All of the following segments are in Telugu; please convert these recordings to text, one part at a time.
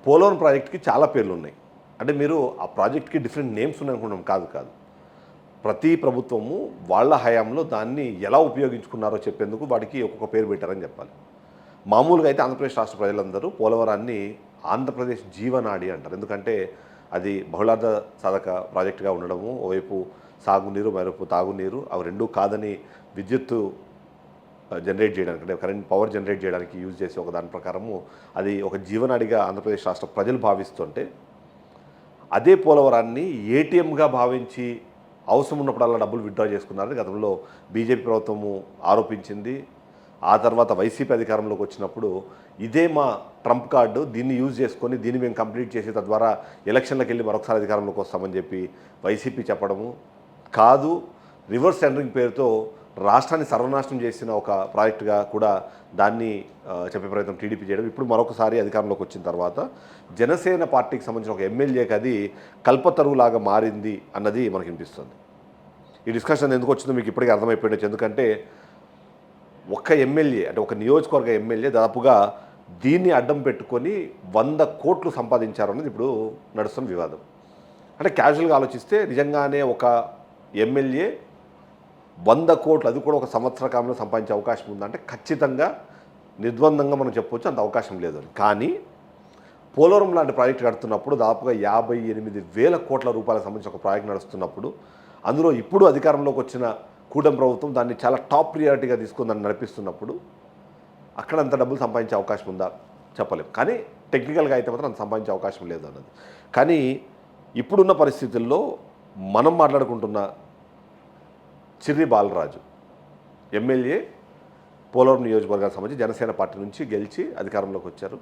పోలవరం ప్రాజెక్ట్కి చాలా పేర్లు ఉన్నాయి. అంటే మీరు ఆ ప్రాజెక్ట్కి డిఫరెంట్ నేమ్స్ ఉన్నాయనుకుంటున్నాం, కాదు కాదు. ప్రతి ప్రభుత్వము వాళ్ళ హయాంలో దాన్ని ఎలా ఉపయోగించుకున్నారో చెప్పేందుకు వాటికి ఒక్కొక్క పేరు పెట్టారని చెప్పాలి. మామూలుగా అయితే ఆంధ్రప్రదేశ్ రాష్ట్ర ప్రజలందరూ పోలవరాన్ని ఆంధ్రప్రదేశ్ జీవనాడి అంటారు. ఎందుకంటే అది బహుళార్థ సాధక ప్రాజెక్టుగా ఉండడము, ఓవైపు సాగునీరు మరోవైపు తాగునీరు, అవి రెండూ కాదని విద్యుత్తు జనరేట్ చేయడానికి, అంటే కరెంట్ పవర్ జనరేట్ చేయడానికి యూజ్ చేసే ఒక దాని ప్రకారము అది ఒక జీవనాడిగా ఆంధ్రప్రదేశ్ రాష్ట్ర ప్రజలు భావిస్తుంటే, అదే పోలవరాన్ని ఏటీఎంగా భావించి అవసరం ఉన్నప్పుడల్లా డబ్బులు విత్డ్రా చేసుకున్నారని గతంలో బీజేపీ ప్రభుత్వము ఆరోపించింది. ఆ తర్వాత వైసీపీ అధికారంలోకి వచ్చినప్పుడు ఇదే మా ట్రంప్ కార్డు, దీన్ని యూజ్ చేసుకొని దీన్ని మేము కంప్లీట్ చేసి తద్వారా ఎలక్షన్లకు వెళ్ళి మరొకసారి అధికారంలోకి వస్తామని చెప్పి వైసీపీ చెప్పడము, కాదు రివర్స్ టెండరింగ్ పేరుతో రాష్ట్రాన్ని సర్వనాశనం చేసిన ఒక ప్రాజెక్టుగా కూడా దాన్ని చెప్పే ప్రయత్నం టీడీపీ చేయడం. ఇప్పుడు మరొకసారి అధికారంలోకి వచ్చిన తర్వాత జనసేన పార్టీకి సంబంధించిన ఒక ఎమ్మెల్యేకి అది కల్పతరువులాగా మారింది అన్నది మనకు వినిపిస్తుంది. ఈ డిస్కషన్ ఎందుకు వచ్చిందో మీకు ఇప్పటికీ అర్థమైపోయిండొచ్చు. ఎందుకంటే ఒక్క ఎమ్మెల్యే, అంటే ఒక నియోజకవర్గ ఎమ్మెల్యే దాదాపుగా దీన్ని అడ్డం పెట్టుకొని 100 కోట్లు సంపాదించారు అన్నది ఇప్పుడు నడుస్తున్న వివాదం. అంటే క్యాజువల్గా ఆలోచిస్తే నిజంగానే ఒక ఎమ్మెల్యే 100 కోట్లు, అది కూడా ఒక సంవత్సర కాలంలో సంపాదించే అవకాశం ఉందంటే ఖచ్చితంగా నిర్ద్వందంగా మనం చెప్పవచ్చు అంత అవకాశం లేదు అని. కానీ పోలవరం లాంటి ప్రాజెక్టు కడుతున్నప్పుడు దాదాపుగా 58,000 కోట్ల రూపాయలకు సంబంధించిన ఒక ప్రాజెక్ట్ నడుస్తున్నప్పుడు, అందులో ఇప్పుడు అధికారంలోకి వచ్చిన కూటమి ప్రభుత్వం దాన్ని చాలా టాప్ ప్రియారిటీగా తీసుకుందని నడిపిస్తున్నప్పుడు అక్కడ అంత డబ్బులు సంపాదించే అవకాశం ఉందా చెప్పలేము. కానీ టెక్నికల్గా అయితే మాత్రం అంత సంపాదించే అవకాశం లేదు అన్నది. కానీ ఇప్పుడున్న పరిస్థితుల్లో మనం మాట్లాడుకుంటున్న చిర్రి బాలరాజు ఎమ్మెల్యే పోలవరం నియోజకవర్గానికి సంబంధించి జనసేన పార్టీ నుంచి గెలిచి అధికారంలోకి వచ్చారు.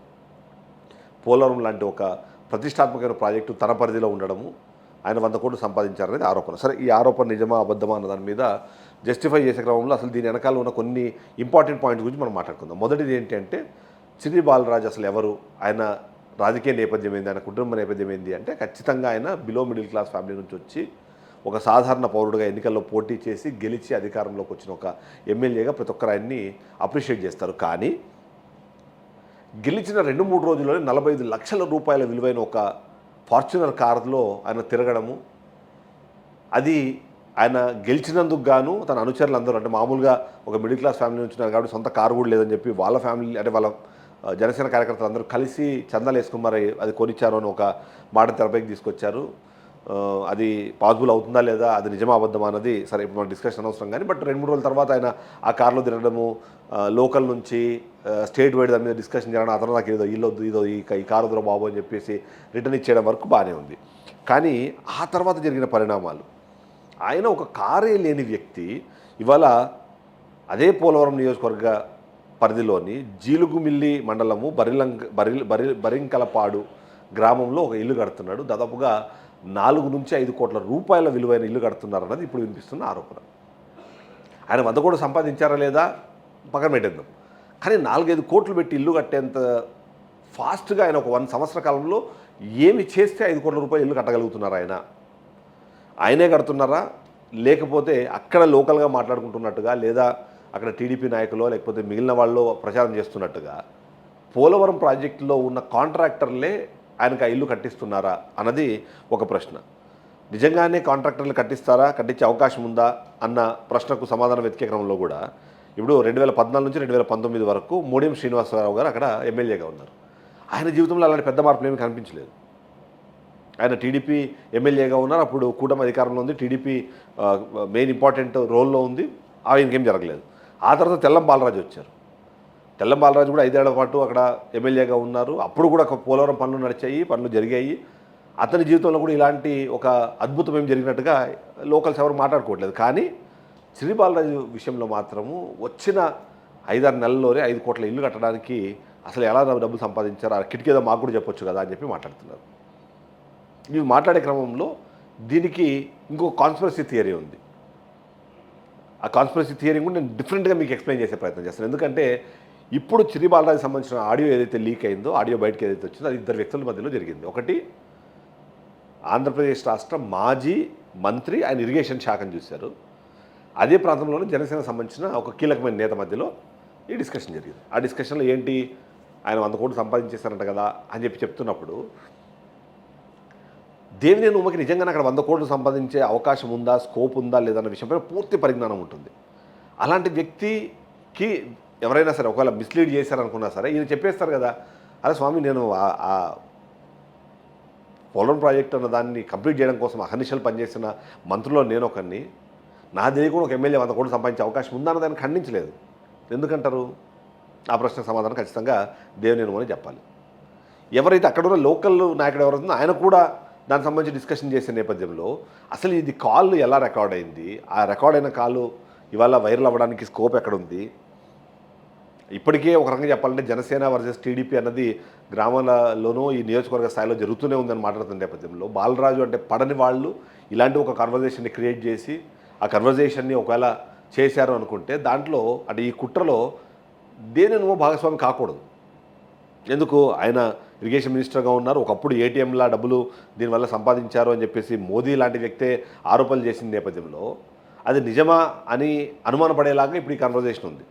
పోలవరం లాంటి ఒక ప్రతిష్టాత్మకమైన ప్రాజెక్టు తన పరిధిలో ఉండడము, ఆయన 100 కోట్లు సంపాదించారనేది ఆరోపణ. సరే, ఈ ఆరోపణ నిజమా అబద్ధమా అన్న దాని మీద జస్టిఫై చేసే క్రమంలో అసలు దీని వెనకాల ఉన్న కొన్ని ఇంపార్టెంట్ పాయింట్స్ గురించి మనం మాట్లాడుకుందాం. మొదటిది ఏంటంటే చిర్రి బాలరాజు అసలు ఎవరు, ఆయన రాజకీయ నేపథ్యం ఏంది, ఆయన కుటుంబ నేపథ్యం ఏంది అంటే ఖచ్చితంగా ఆయన బిలో మిడిల్ క్లాస్ ఫ్యామిలీ నుంచి వచ్చి ఒక సాధారణ పౌరుడుగా ఎన్నికల్లో పోటీ చేసి గెలిచి అధికారంలోకి వచ్చిన ఒక ఎమ్మెల్యేగా ప్రతి ఒక్కరు ఆయన్ని అప్రిషియేట్ చేస్తారు. కానీ గెలిచిన 2-3 రోజుల్లోనే 45 లక్షల రూపాయల విలువైన ఒక ఫార్చునర్ కారులో ఆయన తిరగడము, అది ఆయన గెలిచినందుకు గాను తన అనుచరులందరూ, అంటే మామూలుగా ఒక మిడిల్ క్లాస్ ఫ్యామిలీ నుంచి ఉన్నారు కాబట్టి సొంత కారు కూడా లేదని చెప్పి వాళ్ళ ఫ్యామిలీ, అంటే వాళ్ళ జనసేన కార్యకర్తలు అందరూ కలిసి చందాలు వేసుకుని మరి అది కొనిచ్చారు అని ఒక మాట తెరపైకి తీసుకొచ్చారు. అది పాసిబుల్ అవుతుందా లేదా, అది నిజమా అబద్ధమా అన్నది సరే ఇప్పుడు మన డిస్కషన్ అవసరం. కానీ బట్ 2-3 రోజుల తర్వాత ఆయన ఆ కారులో తిరగడము, లోకల్ నుంచి స్టేట్ వైడ్ దాని మీద డిస్కషన్ చేయడం, అతను నాకు ఏదో ఇల్లొద్దు ఇదో ఈ కారు వద్దురా బాబు అని చెప్పేసి రిటర్న్ ఇచ్చేయడం వరకు బాగానే ఉంది. కానీ ఆ తర్వాత జరిగిన పరిణామాలు, ఆయన ఒక కారే లేని వ్యక్తి ఇవాళ అదే పోలవరం నియోజకవర్గ పరిధిలోని జీలుగుమిల్లి మండలము బరింకలపాడు గ్రామంలో ఒక ఇల్లు కడుతున్నాడు. దాదాపుగా 4 నుంచి 5 కోట్ల రూపాయల విలువైన ఇల్లు కడుతున్నారన్నది ఇప్పుడు వినిపిస్తున్న ఆరోపణ. ఆయన 100 కోట్లు సంపాదించారా లేదా పక్కన పెట్టేద్దాం. కానీ 4-5 కోట్లు పెట్టి ఇల్లు కట్టేంత ఫాస్ట్గా ఆయన ఒక 1 సంవత్సర కాలంలో ఏమి చేస్తే 5 కోట్ల రూపాయలు ఇల్లు కట్టగలుగుతున్నారు? ఆయనే కడుతున్నారా, లేకపోతే అక్కడ లోకల్గా మాట్లాడుకుంటున్నట్టుగా, లేదా అక్కడ టీడీపీ నాయకులు లేకపోతే మిగిలిన వాళ్ళు ప్రచారం చేస్తున్నట్టుగా పోలవరం ప్రాజెక్టులో ఉన్న కాంట్రాక్టర్లే ఆయనకు ఆ ఇల్లు కట్టిస్తున్నారా అన్నది ఒక ప్రశ్న. నిజంగానే కాంట్రాక్టర్లు కట్టిస్తారా, కట్టించే అవకాశం ఉందా అన్న ప్రశ్నకు సమాధానం వెతికే క్రమంలో కూడా ఇప్పుడు 2014 నుంచి 2019 వరకు మోడియం శ్రీనివాసరావు గారు అక్కడ ఎమ్మెల్యేగా ఉన్నారు. ఆయన జీవితంలో అలాంటి పెద్ద మార్పులు ఏమీ కనిపించలేదు. ఆయన టీడీపీ ఎమ్మెల్యేగా ఉన్నారు, అప్పుడు కూటమి అధికారంలో ఉంది, టీడీపీ మెయిన్ ఇంపార్టెంట్ రోల్లో ఉంది, ఆయనకేం జరగలేదు. ఆ తర్వాత తెల్లం బాలరాజు వచ్చారు. తెల్లం బాలరాజు కూడా 5 ఏళ్ల పాటు అక్కడ ఎమ్మెల్యేగా ఉన్నారు. అప్పుడు కూడా పోలవరం పనులు నడిచాయి, పనులు జరిగాయి. అతని జీవితంలో కూడా ఇలాంటి ఒక అద్భుతం ఏం జరిగినట్టుగా లోకల్స్ ఎవరు మాట్లాడుకోవట్లేదు. కానీ చిర్రి బాలరాజు విషయంలో మాత్రము వచ్చిన 5-6 నెలల్లోనే 5 కోట్ల ఇల్లు కట్టడానికి అసలు ఎలా డబ్బులు సంపాదించారు, ఆ కిటికీ ఏదో మాకు కూడా చెప్పొచ్చు కదా అని చెప్పి మాట్లాడుతున్నారు. ఇవి మాట్లాడే క్రమంలో దీనికి ఇంకో కాన్స్పిరసీ థియరీ ఉంది. ఆ కాన్స్పిరసీ థియరీ కూడా నేను డిఫరెంట్గా మీకు ఎక్స్ప్లెయిన్ చేసే ప్రయత్నం చేస్తాను. ఎందుకంటే ఇప్పుడు చిర్రి బాలరాజుకి సంబంధించిన ఆడియో ఏదైతే లీక్ అయిందో, ఆడియో బయటకు ఏదైతే వచ్చిందో అది 2 వ్యక్తుల మధ్యలో జరిగింది. ఒకటి ఆంధ్రప్రదేశ్ రాష్ట్ర మాజీ మంత్రి, ఆయన ఇరిగేషన్ శాఖను చూశారు. అదే ప్రాంతంలోనే జనసేనకు సంబంధించిన ఒక కీలకమైన నేత మధ్యలో ఈ డిస్కషన్ జరిగింది. ఆ డిస్కషన్లో ఏంటి, ఆయన 100 కోట్లు సంపాదించేశారంట కదా అని చెప్తున్నప్పుడు దేవినేని ఉమకి నిజంగానే అక్కడ 100 కోట్లు సంపాదించే అవకాశం ఉందా, స్కోప్ ఉందా లేదన్న విషయంపై పూర్తి పరిజ్ఞానం ఉంటుంది. అలాంటి వ్యక్తికి ఎవరైనా సరే ఒకవేళ మిస్లీడ్ చేశారనుకున్నా సరే ఈయన చెప్పేస్తారు కదా, అరే స్వామి నేను ఆ పోలవరం ప్రాజెక్ట్ అన్న దాన్ని కంప్లీట్ చేయడం కోసం అహర్నిశలు పనిచేసిన మంత్రుల్లో నేను ఒకరిని, నా తెలియకుండా ఒక ఎమ్మెల్యే 100 కోట్లు సంపాదించే అవకాశం ఉందన్న దాన్ని ఖండించలేదు. ఎందుకంటారు? ఆ ప్రశ్నకు సమాధానం ఖచ్చితంగా దేవినేని ఉమ అని చెప్పాలి. ఎవరైతే అక్కడ ఉన్న లోకల్ నాయకుడు ఎవరైతుందో ఆయన కూడా దానికి సంబంధించి డిస్కషన్ చేసే నేపథ్యంలో అసలు ఇది కాల్ ఎలా రికార్డ్ అయింది, ఆ రికార్డ్ అయిన కాల్ ఇవాళ వైరల్ అవ్వడానికి స్కోప్ ఎక్కడుంది? ఇప్పటికే ఒక రకంగా చెప్పాలంటే జనసేన వర్సెస్ టీడీపీ అన్నది గ్రామాలలోనూ ఈ నియోజకవర్గ స్థాయిలో జరుగుతూనే ఉందని మాట్లాడుతున్న నేపథ్యంలో బాలరాజు అంటే పడని వాళ్ళు ఇలాంటి ఒక కన్వర్జేషన్ని క్రియేట్ చేసి ఆ కన్వర్జేషన్ని ఒకవేళ చేశారు అనుకుంటే దాంట్లో అంటే ఈ కుట్రలో దేనినో భాగస్వామి కాకూడదు. ఎందుకు ఆయన ఇరిగేషన్ మినిస్టర్గా ఉన్నారు, ఒకప్పుడు ఏటీఎంలా డబ్బులు దీనివల్ల సంపాదించారు అని చెప్పేసి మోదీ లాంటి వ్యక్తే ఆరోపణలు చేసిన నేపథ్యంలో అది నిజమా అని అనుమానపడేలాగా ఇప్పుడు ఈ కన్వర్జేషన్ ఉంది.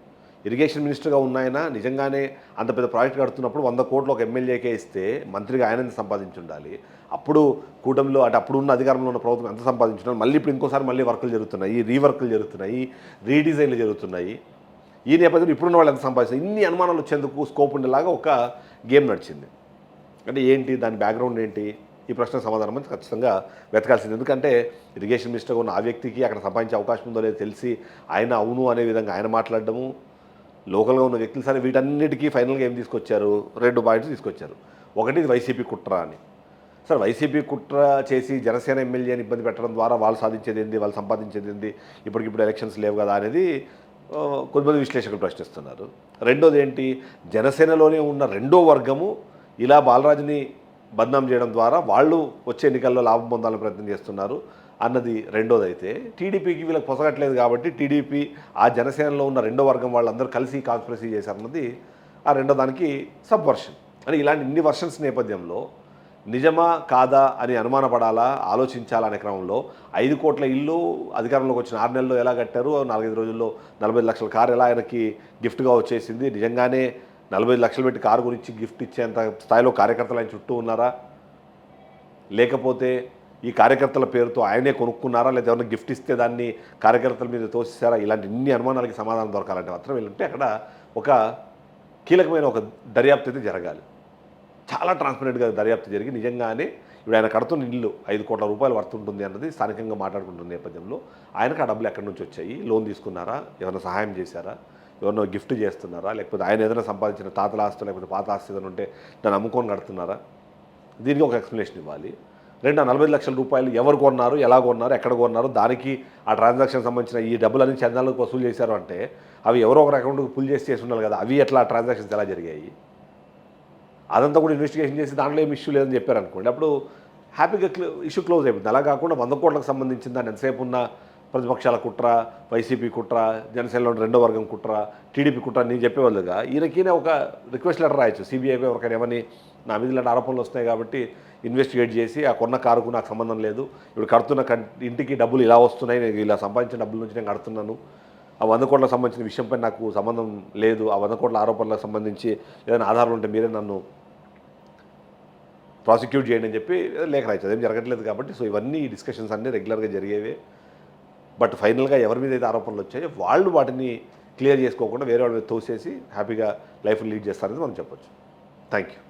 ఇరిగేషన్ మినిస్టర్గా ఉన్నాయన నిజంగానే అంత పెద్ద ప్రాజెక్ట్ కడుతున్నప్పుడు 100 కోట్లు ఒక ఎమ్మెల్యేకే ఇస్తే మంత్రిగా ఆయన సంపాదించి ఉండాలి. అప్పుడు కూటమిలో అంటే అప్పుడు ఉన్న అధికారంలో ఉన్న ప్రభుత్వం ఎంత సంపాదించున్నారు, మళ్ళీ ఇప్పుడు ఇంకోసారి మళ్ళీ వర్కులు జరుగుతున్నాయి, రీవర్కులు జరుగుతున్నాయి, రీడిజైన్లు జరుగుతున్నాయి. ఈ నేపథ్యంలో ఇప్పుడున్న వాళ్ళు ఎంత సంపాదిస్తారు, ఇన్ని అనుమానాలు వచ్చేందుకు స్కోప్ ఉండేలాగా ఒక గేమ్ నడిచింది. అంటే ఏంటి దాని బ్యాక్గ్రౌండ్ ఏంటి, ఈ ప్రశ్నకు సమాధానం అని ఖచ్చితంగా వెతకాల్సింది. ఎందుకంటే ఇరిగేషన్ మినిస్టర్గా ఉన్న ఆ వ్యక్తికి అక్కడ సంపాదించే అవకాశం ఉందో లేదో తెలిసి ఆయన అవును అనే విధంగా ఆయన మాట్లాడడము, లోకల్గా ఉన్న వ్యక్తులు సరే వీటన్నిటికీ ఫైనల్గా ఏం తీసుకొచ్చారు, 2 పాయింట్స్ తీసుకొచ్చారు. ఒకటి ఇది వైసీపీ కుట్ర అని. సార్ వైసీపీ కుట్ర చేసి జనసేన ఎమ్మెల్యేని ఇబ్బంది పెట్టడం ద్వారా వాళ్ళు సాధించేది ఏంది, వాళ్ళు సంపాదించేది ఏంది, ఇప్పటికిప్పుడు ఎలక్షన్స్ లేవు కదా అనేది కొంతమంది విశ్లేషకులు ప్రశ్నిస్తున్నారు. రెండోది ఏంటి, జనసేనలోనే ఉన్న రెండో వర్గము ఇలా బాలరాజుని బద్నాం చేయడం ద్వారా వాళ్ళు వచ్చే ఎన్నికల్లో లాభం పొందాలని ప్రయత్నం చేస్తున్నారు అన్నది రెండోది. అయితే టీడీపీకి వీళ్ళకి పొసగట్లేదు కాబట్టి టీడీపీ ఆ జనసేనలో ఉన్న రెండో వర్గం వాళ్ళందరూ కలిసి కాన్స్పిరసీ చేశారన్నది ఆ రెండో దానికి సబ్వర్షన్. అని ఇలాంటి ఇన్ని వర్షన్స్ నేపథ్యంలో నిజమా కాదా అని అనుమానపడాలా, ఆలోచించాలా అనే క్రమంలో 5 కోట్ల ఇల్లు అధికారంలోకి వచ్చిన 6 నెలల్లో ఎలా కట్టారు, 4-5 రోజుల్లో 45 లక్షల కారు ఎలా ఆయనకి గిఫ్ట్గా వచ్చేసింది, నిజంగానే 45 లక్షలు పెట్టి కారు గురించి గిఫ్ట్ ఇచ్చేంత స్థాయిలో కార్యకర్తలు ఆయన చుట్టూ ఉన్నారా, లేకపోతే ఈ కార్యకర్తల పేరుతో ఆయనే కొనుక్కున్నారా, లేదా ఎవరైనా గిఫ్ట్ ఇస్తే దాన్ని కార్యకర్తల మీద తోసిస్తారా, ఇలాంటి ఇన్ని అనుమానాలకి సమాధానం దొరకాలంటే మాత్రం వీళ్ళంటే అక్కడ ఒక కీలకమైన ఒక దర్యాప్తు అయితే జరగాలి. చాలా ట్రాన్స్పరెంట్గా దర్యాప్తు జరిగి నిజంగానే ఇప్పుడు ఆయన కడుతున్న ఇల్లు 5 కోట్ల రూపాయలు వర్త్ ఉంటుంది అన్నది స్థానికంగా మాట్లాడుకుంటున్న నేపథ్యంలో ఆయనకు ఆ డబ్బులు ఎక్కడి నుంచి వచ్చాయి, లోన్ తీసుకున్నారా, ఎవరైనా సహాయం చేశారా, ఎవరినో గిఫ్ట్ చేస్తున్నారా, లేకపోతే ఆయన ఏదైనా సంపాదించిన తాతల ఆస్తి లేకపోతే పాత ఆస్తి ఏదైనా ఉంటే దాన్ని అమ్ముకొని కడుతున్నారా, దీనికి ఒక ఎక్స్ప్లెనేషన్ ఇవ్వాలి. 45 లక్షల రూపాయలు ఎవరు కొన్నారు, ఎలా కొన్నారు, ఎక్కడ కొన్నారు, దానికి ఆ ట్రాన్సాక్షన్ సంబంధించిన ఈ డబ్బులన్నీ చందాలకు వసూలు చేశారు అంటే అవి ఎవరో ఒకరు అకౌంట్కి పుల్ చేసి ఉండాలి కదా, అవి ఎట్లా ట్రాన్సాక్షన్స్ ఎలా జరిగాయి, అదంతా కూడా ఇన్వెస్టిగేషన్ చేసి దాంట్లో ఏమి ఇష్యూ లేదని చెప్పారనుకోండి, అప్పుడు హ్యాపీగా ఇష్యూ క్లోజ్ అయిపోతుంది. అలా కాకుండా 100 కోట్లకు సంబంధించిన దాన్ని ఎంతసేపు ఉన్న ప్రతిపక్షాల కుట్ర, వైసీపీ కుట్ర, జనసేనలో రెండో వర్గం కుట్ర, టీడీపీ కుట్ర నేను చెప్పేవాళ్ళుగా ఈయనకీనే ఒక రిక్వెస్ట్ లెటర్ రాయొచ్చు సిబిఐపై, ఎవరికైనా ఏమని నా మీద ఇలాంటి ఆరోపణలు వస్తున్నాయి కాబట్టి ఇన్వెస్టిగేట్ చేసి ఆ కొన్న కారుకు నాకు సంబంధం లేదు, ఇప్పుడు కడుతున్న ఇంటికి డబ్బులు ఇలా వస్తున్నాయి, నేను ఇలా సంపాదించిన డబ్బుల నుంచి నేను కడుతున్నాను, ఆ 100 కోట్లకు సంబంధించిన విషయంపై నాకు సంబంధం లేదు, ఆ 100 కోట్ల ఆరోపణలకు సంబంధించి ఏదైనా ఆధారాలు ఉంటే మీరే నన్ను ప్రాసిక్యూట్ చేయండి అని చెప్పి లేఖ రాయచ్చు. అదేం జరగట్లేదు కాబట్టి సో ఇవన్నీ ఈ డిస్కషన్స్ అన్నీ రెగ్యులర్గా జరిగేవే. బట్ ఫైనల్గా ఎవరి మీద అయితే ఆరోపణలు వచ్చాయో వాళ్ళు వాటిని క్లియర్ చేసుకోకుండా వేరే వాళ్ళ మీద తోసేసి హ్యాపీగా లైఫ్ లీడ్ చేస్తారని మనం చెప్పొచ్చు. Thank you.